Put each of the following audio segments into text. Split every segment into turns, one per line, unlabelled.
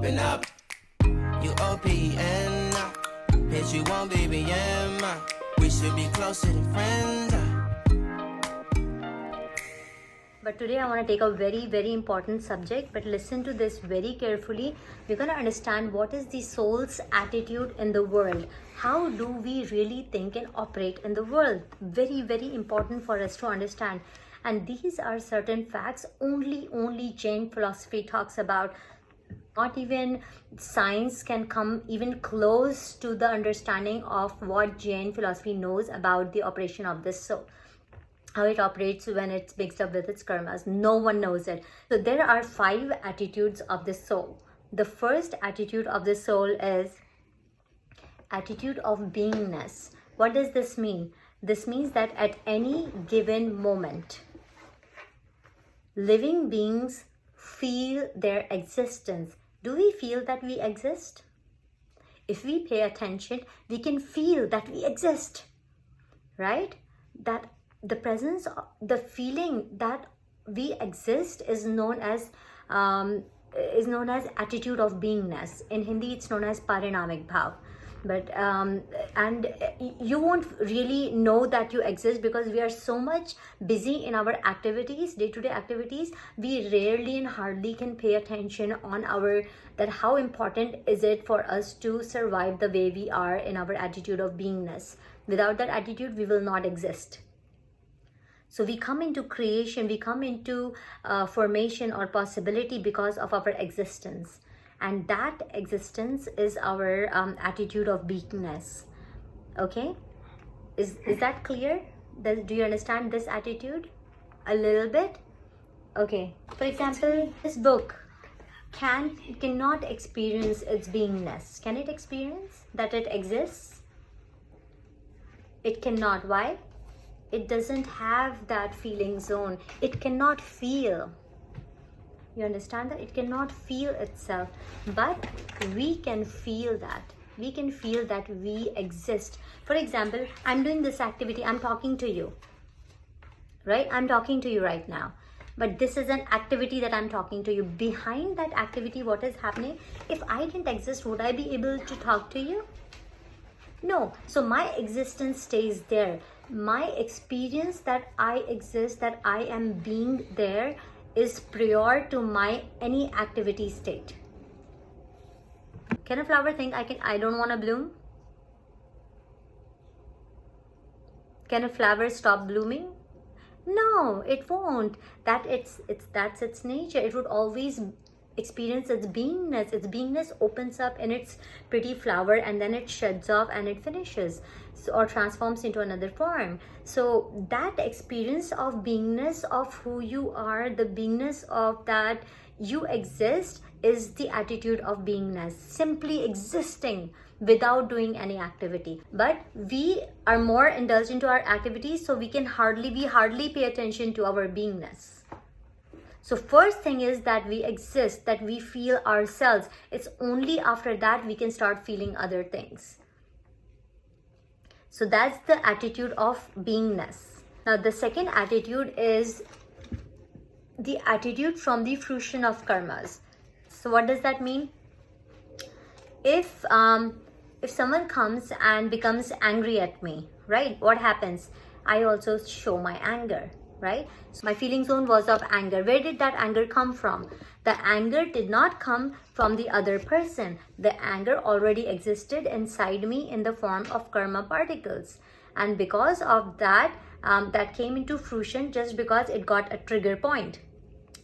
open up. You OPN, bitch, you won't BBM. We should be closer than friends.
But today I want to take a very, very important subject, but listen to this very carefully. We're going to understand what is the soul's attitude in the world. How do we really think and operate in the world? Very, very important for us to understand. And these are certain facts only Jain philosophy talks about. Not even science can come even close to the understanding of what Jain philosophy knows about the operation of this soul. How it operates when it's mixed up with its karmas. No one knows it. So there are 5 attitudes of the soul. The first attitude of the soul is attitude of beingness. What does this mean? This means that at any given moment, living beings feel their existence. Do we feel that we exist? If we pay attention, we can feel that we exist, right? That the presence, the feeling that we exist is known as attitude of beingness. In Hindi, it's known as parinamik bhav. But and you won't really know that you exist because we are so much busy in our activities, day-to-day activities. We rarely and hardly can pay attention on that how important is it for us to survive the way we are in our attitude of beingness. Without that attitude, we will not exist. So we come into creation, we come into formation or possibility because of our existence. And that existence is our attitude of beingness. Okay? Is that clear? Do you understand this attitude? A little bit? Okay. For example, this book cannot experience its beingness. Can it experience that it exists? It cannot. Why? It doesn't have that feeling zone. It cannot feel. You understand that? It cannot feel itself. But we can feel that. We can feel that we exist. For example, I'm doing this activity. I'm talking to you. Right? I'm talking to you right now. But this is an activity that I'm talking to you. Behind that activity, what is happening? If I didn't exist, would I be able to talk to you? No. So my existence stays there. My experience that I exist, that I am being there, is prior to my any activity state. Can a flower think I don't want to bloom? Can a flower stop blooming? No, it won't. That's its nature. It would always experience its beingness. Its beingness opens up in its pretty flower and then it sheds off and it finishes or transforms into another form. So that experience of beingness of who you are, the beingness of that you exist, is the attitude of beingness. Simply existing without doing any activity. But we are more indulged into our activities, so we hardly pay attention to our beingness. So first thing is that we exist, that we feel ourselves. It's only after that we can start feeling other things. So that's the attitude of beingness. Now the second attitude is the attitude from the fruition of karmas. So what does that mean? If someone comes and becomes angry at me, right? What happens? I also show my anger. Right? So my feeling zone was of anger. Where did that anger come from? The anger did not come from the other person. The anger already existed inside me in the form of karma particles. And because of that, that came into fruition just because it got a trigger point.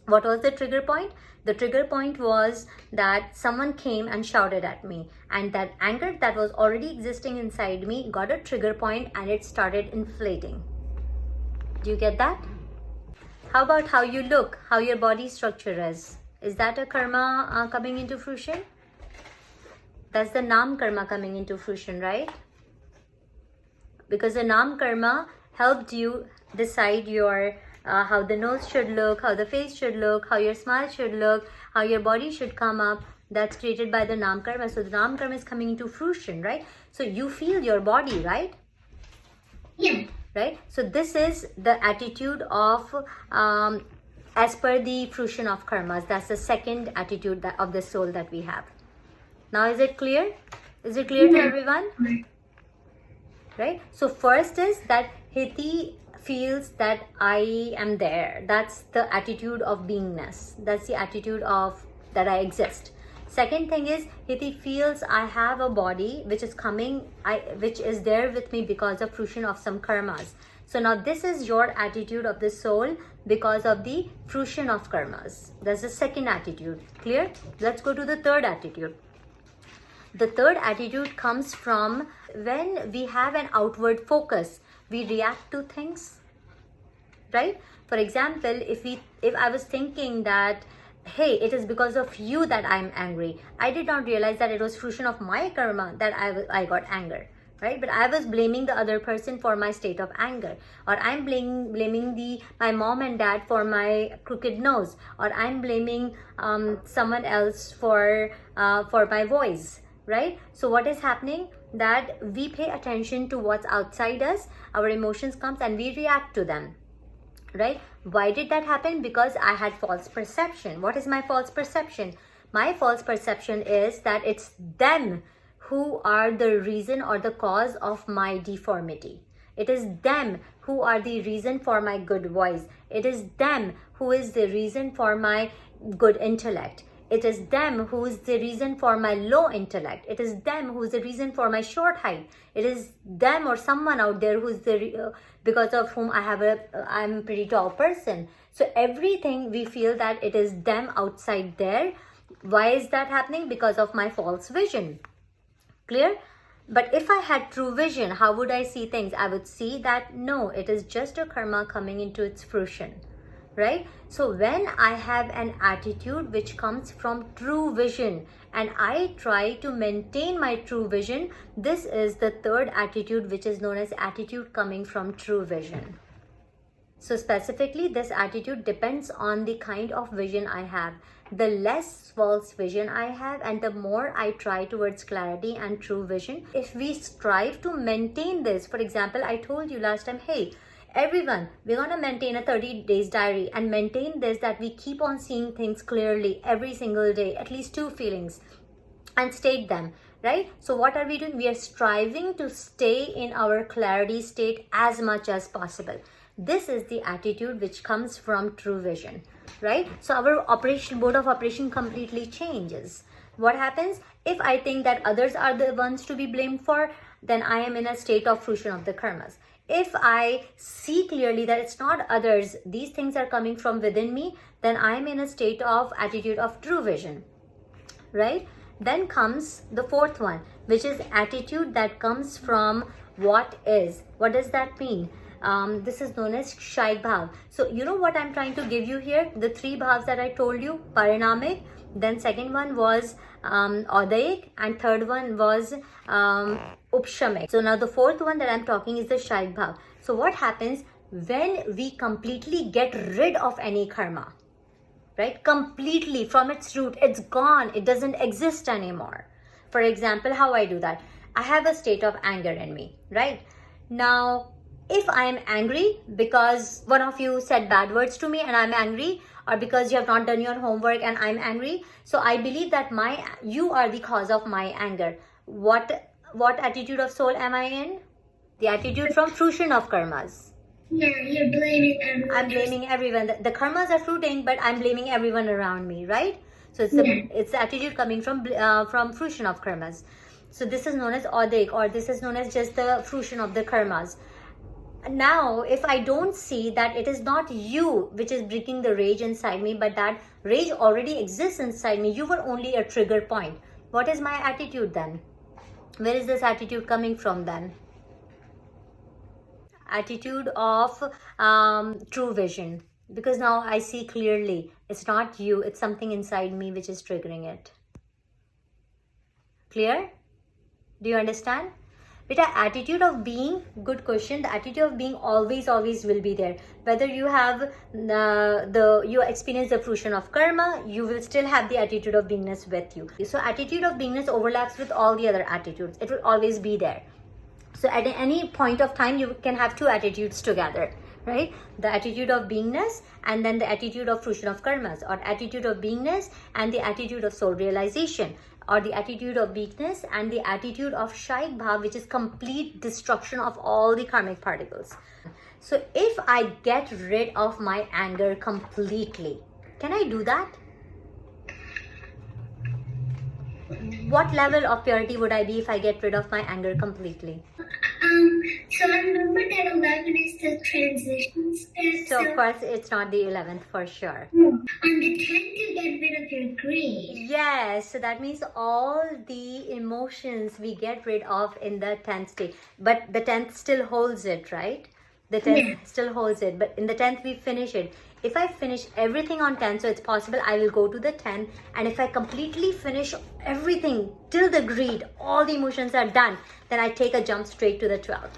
What was the trigger point? The trigger point was that someone came and shouted at me. And that anger that was already existing inside me got a trigger point and it started inflating. Do you get that? How about how you look, how your body structure is? Is that a karma coming into fruition? That's the Nam karma coming into fruition, right? Because the Nam karma helped you decide your how the nose should look, how the face should look, how your smile should look, how your body should come up. That's created by the Nam karma. So the Nam karma is coming into fruition, right? So you feel your body, right?
Yeah.
Right? So this is the attitude of as per the fruition of karmas. That's the second attitude of the soul that we have. Now is it clear? Is it clear to everyone? Right? So first is that Hiti feels that I am there. That's the attitude of beingness. That's the attitude of that I exist. Second thing is Hiti feels I have a body which is which is there with me because of fruition of some karmas. So now this is your attitude of the soul because of the fruition of karmas. That's the second attitude. Clear? Let's go to the third attitude. The third attitude comes from when we have an outward focus, we react to things, right? For example, if I was thinking that, hey, it is because of you that I'm angry, I did not realize that it was fruition of my karma that I got anger, right? But I was blaming the other person for my state of anger, or I'm blaming my mom and dad for my crooked nose, or I'm blaming someone else for my voice, right? So what is happening, that we pay attention to what's outside us, our emotions comes and we react to them, right? Why did that happen? Because I had false perception. What is my false perception? My false perception is that it's them who are the reason or the cause of my deformity. It is them who are the reason for my good voice. It is them who is the reason for my good intellect. It is them who is the reason for my low intellect. It is them who is the reason for my short height. It is them or someone out there who is because of whom I'm a pretty tall person. So everything we feel that it is them outside there. Why is that happening? Because of my false vision. Clear? But if I had true vision, how would I see things? I would see that no, it is just a karma coming into its fruition. Right? So when I have an attitude which comes from true vision and I try to maintain my true vision, this is the third attitude, which is known as attitude coming from true vision. So specifically, this attitude depends on the kind of vision I have. The less false vision I have and the more I try towards clarity and true vision, if we strive to maintain this, for example, I told you last time, hey, everyone, we're going to maintain a 30 days diary and maintain this, that we keep on seeing things clearly every single day, at least 2 feelings, and state them, right? So what are we doing? We are striving to stay in our clarity state as much as possible. This is the attitude which comes from true vision, right? So our mode of operation completely changes. What happens? If I think that others are the ones to be blamed for, then I am in a state of fruition of the karmas. If I see clearly that it's not others, these things are coming from within me, then I am in a state of attitude of true vision, right? Then comes the fourth one, which is attitude that comes from what is. What does that mean? This is known as Shaik Bhav. So you know what I'm trying to give you here? The 3 bhavs that I told you, Parinamik, then second one was Audaik, and third one was Upshamik. So now the fourth one that I'm talking is the Shaik Bhav. So what happens when we completely get rid of any karma, right? Completely from its root, it's gone, it doesn't exist anymore. For example, how I do that? I have a state of anger in me, right? Now, if I am angry because one of you said bad words to me and I'm angry, or because you have not done your homework and I'm angry, so I believe that you are the cause of my anger. What attitude of soul am I in? The attitude from fruition of karmas.
Yeah, you're blaming everyone.
I'm blaming everyone. The karmas are fruiting, but I'm blaming everyone around me, right? So it's the attitude coming from fruition of karmas. So this is known as Audaik, or this is known as just the fruition of the karmas. Now, if I don't see that it is not you which is bringing the rage inside me, but that rage already exists inside me, you were only a trigger point. What is my attitude then? Where is this attitude coming from then? Attitude of true vision. Because now I see clearly, it's not you, it's something inside me which is triggering it. Clear? Do you understand? Beta, attitude of being, good question. The attitude of being always will be there. Whether you have you experience the fruition of karma, you will still have the attitude of beingness with you. So attitude of beingness overlaps with all the other attitudes. It will always be there. So at any point of time, you can have 2 attitudes together, right? The attitude of beingness, and then the attitude of fruition of karmas, or attitude of beingness and the attitude of soul realization, or the attitude of beingness and the attitude of shaik bhav, which is complete destruction of all the karmic particles. So if I get rid of my anger completely, can I do that? What level of purity would I be if I get rid of my anger completely?
So I remember that 11 is the transition step.
So of course it's not the 11th for sure.
On the 10th, you get rid of your greed.
Yes, so that means all the emotions we get rid of in the 10th state. But the 10th still holds it, right? The 10th still holds it. But in the 10th, we finish it. If I finish everything on 10, so it's possible I will go to the 10. And if I completely finish everything till the greed, all the emotions are done, then I take a jump straight to the 12th,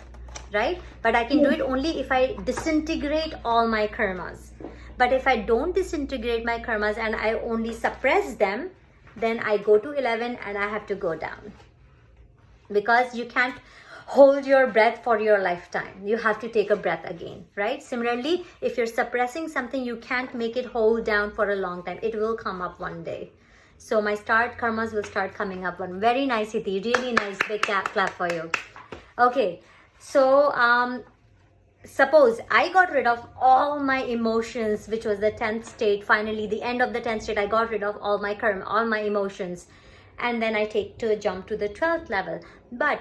right? But I can do it only if I disintegrate all my karmas. But if I don't disintegrate my karmas and I only suppress them, then I go to 11 and I have to go down. Because you can't hold your breath for your lifetime. You have to take a breath again, right? Similarly, if you're suppressing something, you can't make it hold down for a long time. It will come up one day. So my start karmas will start coming up one. Very nice, Iti. Really nice. Big clap for you. Okay. So, suppose I got rid of all my emotions, which was the 10th state. Finally, the end of the 10th state, I got rid of all my karma, all my emotions. And then I take to a jump to the 12th level. But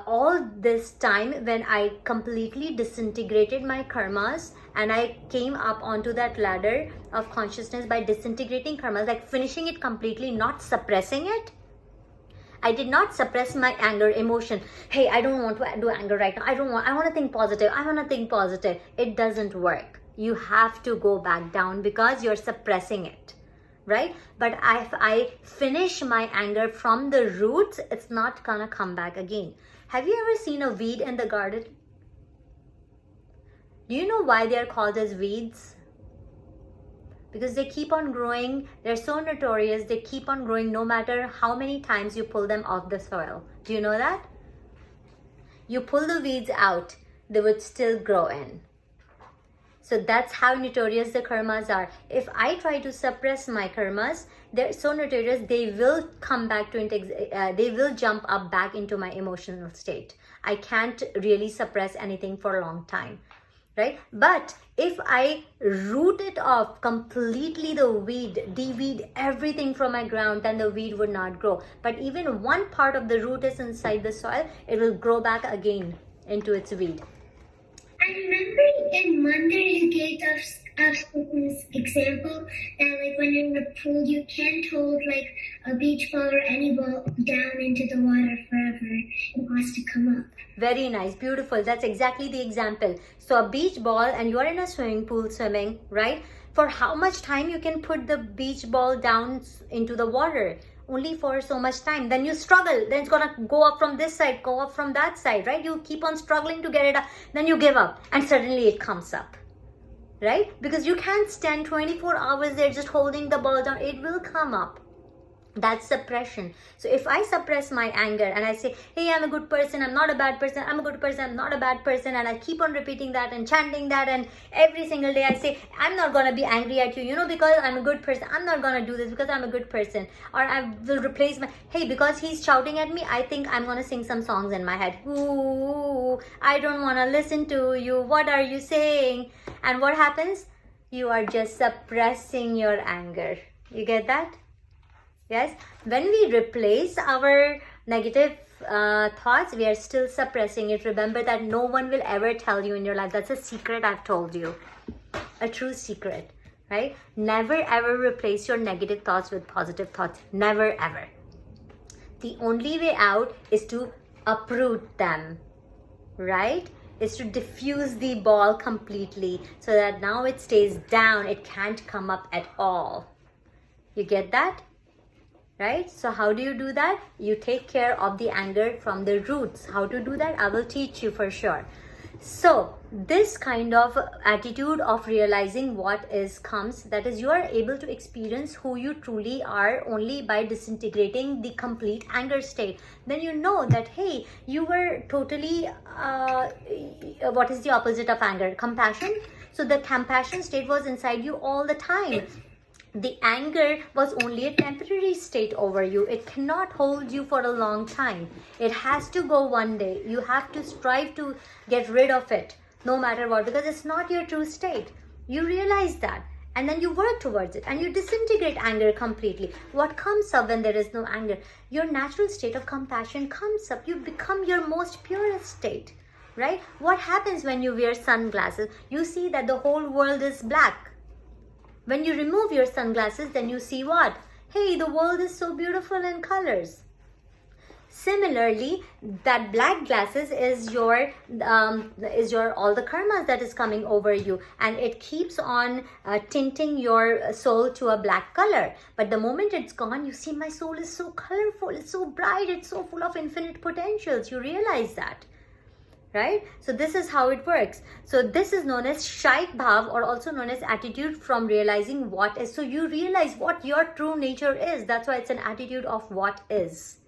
all this time, when I completely disintegrated my karmas and I came up onto that ladder of consciousness by disintegrating karmas, like finishing it completely, not suppressing it. I did not suppress my anger, emotion. Hey, I don't want to do anger right now. I want to think positive. I want to think positive. It doesn't work. You have to go back down because you're suppressing it, right? But if I finish my anger from the roots, it's not gonna come back again. Have you ever seen a weed in the garden? Do you know why they are called as weeds? Because they keep on growing. They're so notorious. They keep on growing no matter how many times you pull them off the soil. Do you know that? You pull the weeds out, they would still grow in. So that's how notorious the karmas are. If I try to suppress my karmas, they're so notorious, they will come back to, they will jump up back into my emotional state. I can't really suppress anything for a long time, right? But if I root it off completely, the weed, de-weed everything from my ground, then the weed would not grow. But even one part of the root is inside the soil, it will grow back again into its weed.
I remember in Monday you gave us this example that like when you're in the pool you can't hold like a beach ball or any ball down into the water forever. It has to come up.
Very nice, beautiful. That's exactly the example. So a beach ball and you are in a swimming pool swimming, right? For how much time you can put the beach ball down into the water? Only for so much time. Then you struggle. Then it's gonna go up from this side, go up from that side, right? You keep on struggling to get it up. Then you give up and suddenly it comes up, right? Because you can't stand 24 hours there just holding the ball down. It will come up. That's suppression. So if I suppress my anger and I say, hey, I'm a good person, I'm not a bad person, I'm a good person, I'm not a bad person, and I keep on repeating that and chanting that, and every single day I say, I'm not going to be angry at you, because I'm a good person. I'm not going to do this because I'm a good person. Or I will replace my, hey, because he's shouting at me, I think I'm going to sing some songs in my head. Ooh, I don't want to listen to you. What are you saying? And what happens? You are just suppressing your anger. You get that? Yes, when we replace our negative thoughts, we are still suppressing it. Remember that no one will ever tell you in your life. That's a secret I've told you. A true secret, right? Never ever replace your negative thoughts with positive thoughts. Never ever. The only way out is to uproot them, right? Is to diffuse the ball completely so that now it stays down. It can't come up at all. You get that? Right? So how do you do that? You take care of the anger from the roots. How to do that? I will teach you for sure. So this kind of attitude of realizing what is comes, that is, you are able to experience who you truly are only by disintegrating the complete anger state. Then you know that, hey, you were totally what is the opposite of anger? Compassion. So the compassion state was inside you all the time. The anger was only a temporary state over you. It cannot hold you for a long time. It has to go one day. You have to strive to get rid of it, no matter what, because it's not your true state. You realize that, and then you work towards it, and you disintegrate anger completely. What comes up when there is no anger? Your natural state of compassion comes up. You become your most purest state, right? What happens when you wear sunglasses? You see that the whole world is black. When you remove your sunglasses, then you see what? Hey, the world is so beautiful in colors. Similarly, that black glasses is your all the karmas that is coming over you, and it keeps on tinting your soul to a black color. But the moment it's gone, you see, my soul is so colorful, it's so bright, it's so full of infinite potentials. You realize that. Right? So this is how it works. So this is known as Shaik Bhav, or also known as attitude from realizing what is. So you realize what your true nature is. That's why it's an attitude of what is.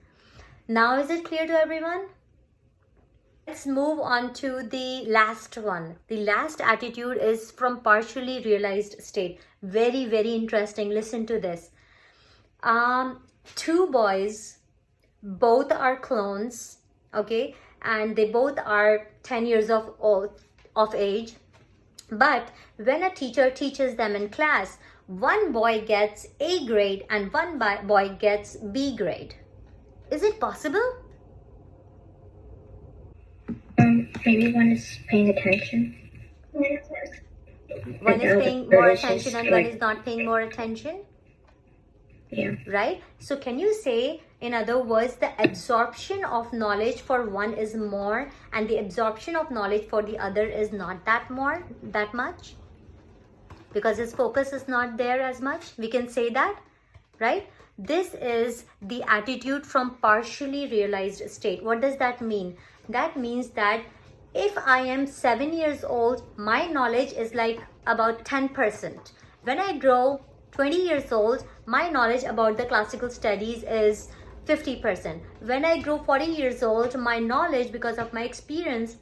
Now is it clear to everyone? Let's move on to the last one. The last attitude is from partially realized state. Very, very interesting. Listen to this. Two boys, both are clones, okay? And they both are 10 years of age. But when a teacher teaches them in class, one boy gets A grade and one boy gets B grade. Is it possible?
Maybe one is paying attention.
One is paying more attention and one is not paying more attention.
Yeah.
Right? So can you say, in other words, the absorption of knowledge for one is more and the absorption of knowledge for the other is not that much? Because his focus is not there as much. We can say that, right? This is the attitude from partially realized state. What does that mean? That means that if I am 7 years old, my knowledge is like about 10%. When I grow 20 years old, my knowledge about the classical studies is 50%. When I grow 40 years old, my knowledge, because of my experience,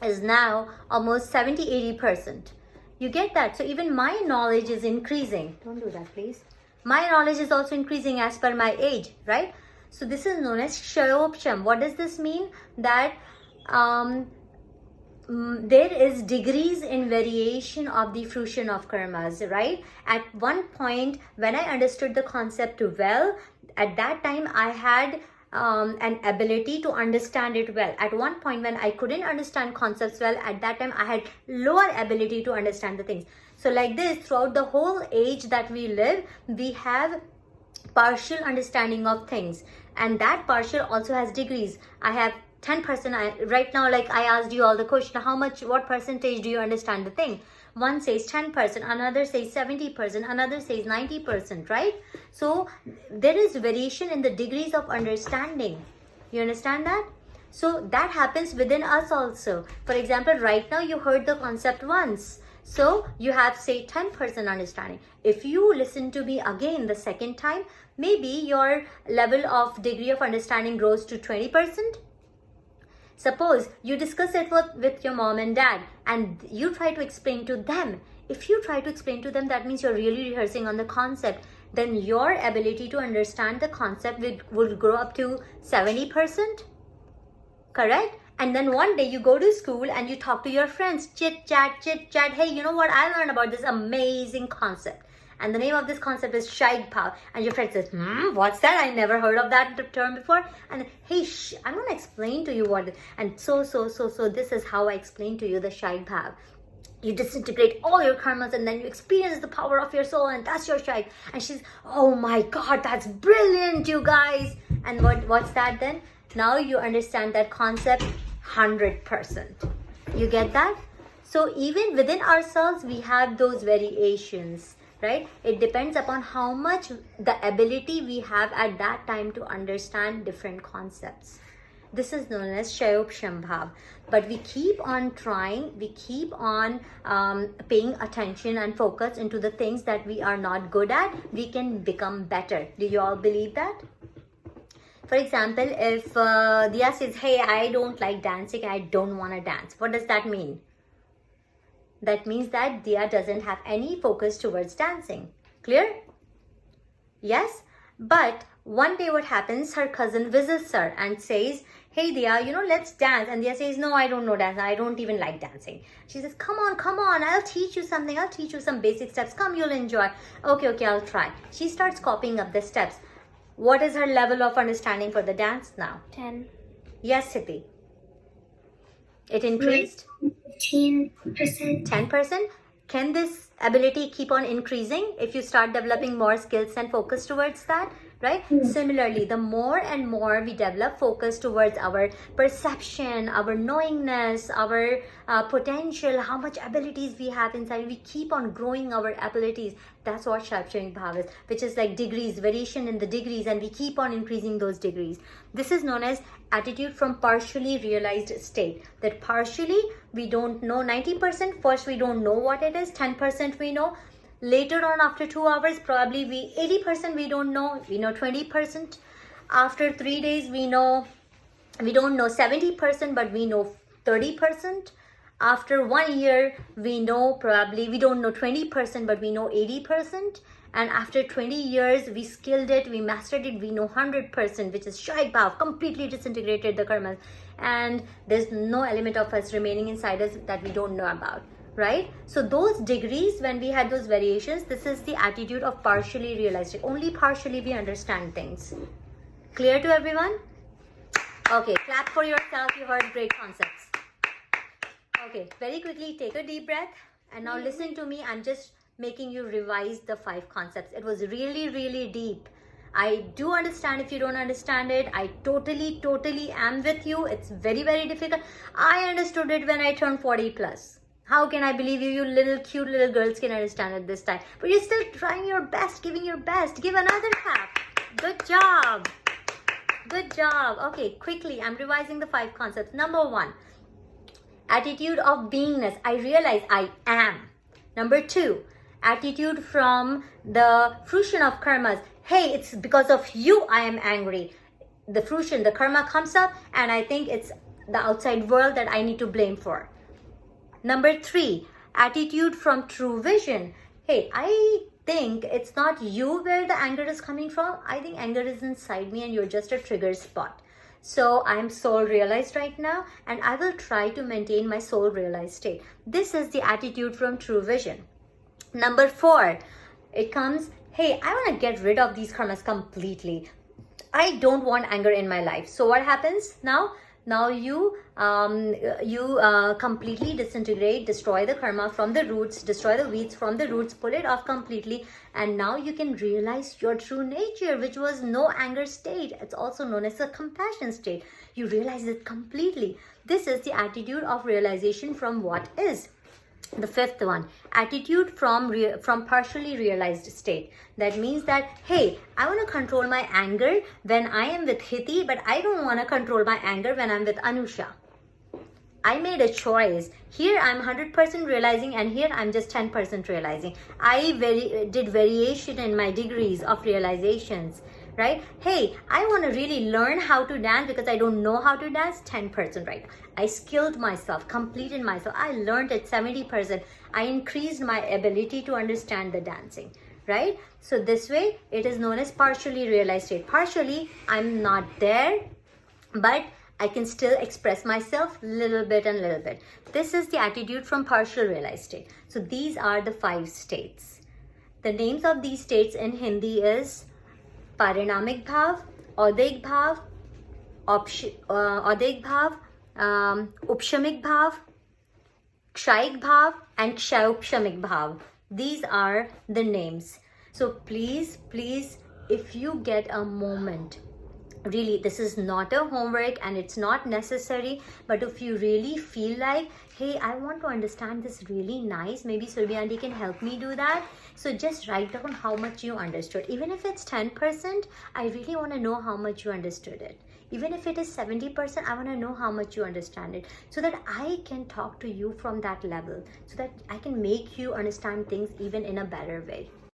is now almost 70-80%. You get that? So even my knowledge is increasing. Don't do that, please. My knowledge is also increasing as per my age, right? So this is known as Kshayopsham. What does this mean? That there is degrees in variation of the fruition of karmas, right? At one point, when I understood the concept well, at that time I had an ability to understand it well. At one point, when I couldn't understand concepts well, at that time I had lower ability to understand the things. So like this, throughout the whole age that we live, we have partial understanding of things, and that partial also has degrees. I have 10%. Right now, like I asked you all the question, what percentage do you understand the thing? One says 10%, another says 70%, another says 90%, right? So there is variation in the degrees of understanding. You understand that? So that happens within us also. For example, right now you heard the concept once. So you have, say, 10% understanding. If you listen to me again the second time, maybe your level of degree of understanding grows to 20%. Suppose you discuss it with your mom and dad and you try to explain to them. If you try to explain to them, that means you're really rehearsing on the concept. Then your ability to understand the concept would grow up to 70%. Correct? And then one day you go to school and you talk to your friends. Chit chat. Hey, you know what? I learned about this amazing concept. And the name of this concept is Shaik Bhav. And your friend says, what's that? I never heard of that term before. And then, hey, I'm going to explain to you what. And so this is how I explain to you the Shaik Bhav. You disintegrate all your karmas and then you experience the power of your soul, and that's your Shaik. And she's, oh my God, that's brilliant, you guys. And what's that then? Now you understand that concept 100%. You get that? So even within ourselves, we have those variations. Right? It depends upon how much the ability we have at that time to understand different concepts. This is known as Shayopshambhav. But we keep on trying, we keep on paying attention and focus into the things that we are not good at, we can become better. Do you all believe that? For example, if Dia says, hey, I don't like dancing, I don't want to dance. What does that mean? That means that Dia doesn't have any focus towards dancing. Clear? Yes? But one day what happens, her cousin visits her and says, hey Dia, let's dance. And Dia says, no, I don't know dance. I don't even like dancing. She says, come on, I'll teach you something. I'll teach you some basic steps. Come, you'll enjoy. Okay, I'll try. She starts copying up the steps. What is her level of understanding for the dance now?
10.
Yes, Siti. It increased?
15%.
10%? Can this ability keep on increasing if you start developing more skills and focus towards that? Right? Similarly, the more and more we develop focus towards our perception, our knowingness, our potential, how much abilities we have inside, we keep on growing our abilities. That's what Shayopshambhav Bhav is, which is like degrees, variation in the degrees, and we keep on increasing those degrees. This is known as attitude from partially realized state. That partially we don't know 90%. First, we don't know what it is. 10% we know. Later on, after 2 hours, probably 80% we don't know. We know 20%. After 3 days, we don't know 70%, but we know 30%. After 1 year, we don't know 20%, but we know 80%. And after 20 years, we skilled it, we mastered it, we know 100%, which is Shayopshambhav Bhav, completely disintegrated the karmas. And there's no element of us remaining inside us that we don't know about. Right? So those degrees, when we had those variations, this is the attitude of partially realized. Only partially we understand things. Clear to everyone? Okay, clap for yourself. You heard great concepts. Okay, very quickly take a deep breath and now listen to me. I'm just making you revise the 5 concepts. It was really, really deep. I do understand if you don't understand it. I totally am with you. It's very, very difficult. I understood it when I turned 40 plus. How can I believe you little cute little girls can understand it this time? But you're still trying your best, giving your best. Give another clap. Good job. Good job. Okay, quickly, I'm revising the 5 concepts. Number 1, attitude of beingness. I realize I am. Number 2, attitude from the fruition of karmas. Hey, it's because of you I am angry. The fruition, the karma comes up and I think it's the outside world that I need to blame for. Number 3, attitude from true vision. Hey, I think it's not you where the anger is coming from. I think anger is inside me and you're just a trigger spot. So I'm soul realized right now and I will try to maintain my soul realized state. This is the attitude from true vision. Number 4, it comes, hey, I want to get rid of these karmas completely. I don't want anger in my life. So what happens now? Now you completely disintegrate, destroy the karma from the roots, destroy the weeds from the roots, pull it off completely, and now you can realize your true nature, which was no anger state. It's also known as a compassion state. You realize it completely. This is the attitude of realization from what is. The 5th one, attitude from partially realized state. That means that, hey, I want to control my anger when I am with Hiti, but I don't want to control my anger when I'm with Anusha. I made a choice. Here I'm 100% realizing and here I'm just 10% realizing. I did variation in my degrees of realizations. Right? Hey, I want to really learn how to dance because I don't know how to dance. 10% right. I skilled myself, completed myself. I learned at 70%. I increased my ability to understand the dancing. Right? So this way, it is known as partially realized state. Partially, I'm not there, but I can still express myself little bit and little bit. This is the attitude from partial realized state. So these are the 5 states. The names of these states in Hindi is Parinamik Bhav, Audhik Bhav, Upshamik Bhav, Kshayik Bhav, and Shayopshambhav Bhav. These are the names. So please, if you get a moment, really, this is not a homework and it's not necessary, but if you really feel like, hey, I want to understand this really nice, maybe Surbi Aunty can help me do that. So just write down how much you understood. Even if it's 10%, I really want to know how much you understood it. Even if it is 70%, I want to know how much you understand it, so that I can talk to you from that level, so that I can make you understand things even in a better way.